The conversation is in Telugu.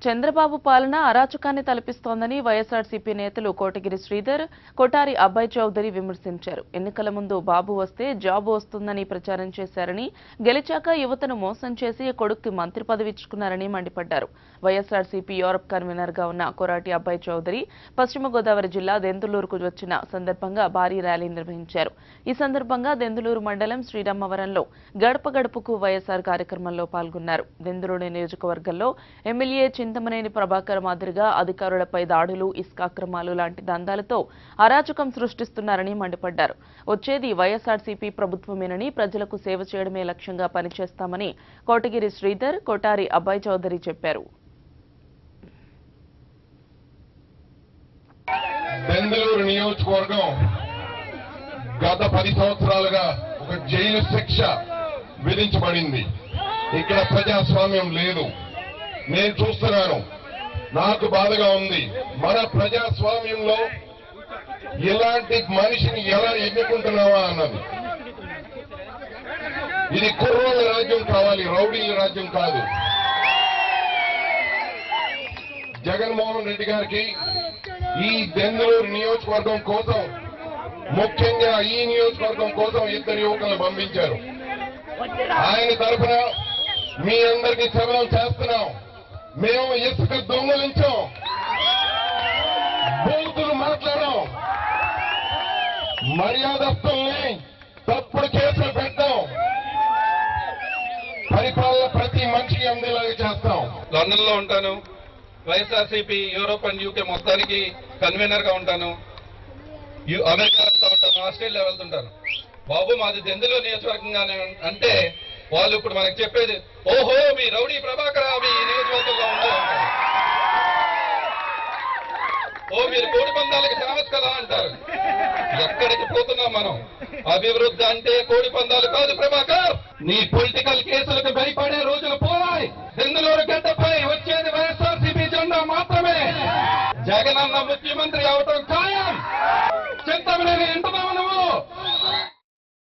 చంద్రబాబు పాలన అరాచకాన్ని తలపిస్తోందని వైఎస్ఆర్సీపీ నేతలు కోటగిరి శ్రీధర్, కొటారి అబ్బాయి చౌదరి విమర్శించారు. ఎన్నికల ముందు బాబు వస్తే జాబ్ వస్తుందని ప్రచారం చేశారని, గెలిచాక యువతను మోసం చేసి కొడుక్కి మంత్రి పదవి ఇచ్చుకున్నారని మండిపడ్డారు. వైఎస్ఆర్సీపీ యూరప్ కన్వీనర్ గా ఉన్న కొరాటి అబ్బాయి చౌదరి పశ్చిమ గోదావరి జిల్లా దెందులూరుకు వచ్చిన సందర్భంగా భారీ ర్యాలీ నిర్వహించారు. ఈ సందర్భంగా దెందులూరు మండలం శ్రీరామవరంలో గడప గడపకు వైఎస్ఆర్ కార్యక్రమంలో పాల్గొన్నారు. దెందులూరు నియోజకవర్గంలో ఎమ్మెల్యే చింతమనేని ప్రభాకర్ మాదిరిగా అధికారులపై దాడులు, ఇసుక అక్రమాలు లాంటి దందాలతో అరాచకం సృష్టిస్తున్నారని మండిపడ్డారు. వచ్చేది వైఎస్ఆర్సీపీ ప్రభుత్వమేనని, ప్రజలకు సేవ చేయడమే లక్ష్యంగా పనిచేస్తామని కోటగిరి శ్రీధర్, కొటారి అబ్బాయి చౌదరి చెప్పారు. బెంగళూరు నియోజకవర్గం గత 10 సంవత్సరాలుగా ఒక జైలు శిక్ష విధించబడింది. ఇక్కడ ప్రజాస్వామ్యం లేదు. నేను చూస్తున్నాను, నాకు బాధగా ఉంది. మన ప్రజాస్వామ్యంలో ఇలాంటి మనిషిని ఎలా ఎన్నుకుంటున్నావా అన్నది. ఇది కుర్రోళ్ళ రాజ్యం కావాలి, రౌడీల రాజ్యం కాదు. జగన్మోహన్ రెడ్డి గారికి ఈ బెంగళూరు నియోజకవర్గం కోసం, ముఖ్యంగా ఈ నియోజకవర్గం కోసం 2 యువకులను పంపించారు. ఆయన తరఫున మీ అందరికీ శబరం చేస్తున్నాం. మేము ఇసుక దొంగలించాం, బూతులు మాట్లాడాం, మర్యాదస్తుల్ని తప్పుడు కేసులు పెట్టాం, పరిపాలన ప్రతి మనిషికి అందేలాగా చేస్తాం. లండన్ లో ఉంటాను, వైఎస్ఆర్సీపీ యూరోప్ అండ్ యూకే మొత్తానికి కన్వీనర్ గా ఉంటాను, అమెరికా వెళ్తా ఉంటాను, ఆస్ట్రేలియా వెళ్తుంటాను. బాబు మాది దెందులూరు నియోజకవర్గంగానే అంటే వాళ్ళు ఇప్పుడు మనకు చెప్పేది, ఓహో మీ రౌడీ ప్రభాకర్ మీ నియోజకవర్గంలో ఉంది, ఓ మీరు కోడి పందాలకి ఫేమస్ కదా అంటారు. ఎక్కడికి పోతున్నాం మనం? అభివృద్ధి అంటే కోడి పందాలు కాదు ప్రభాకర్. నీ పొలిటికల్ కేసులకు భయపడే రోజులు పోయాయి. దెందులూరు గడ్డపై వచ్చేది వైఎస్ఆర్సీపీ జెండా మాత్రమే. జగనన్న ముఖ్యమంత్రి అవటం ఖాయం. చింతమనేని ఇంటున్నావు నువ్వు.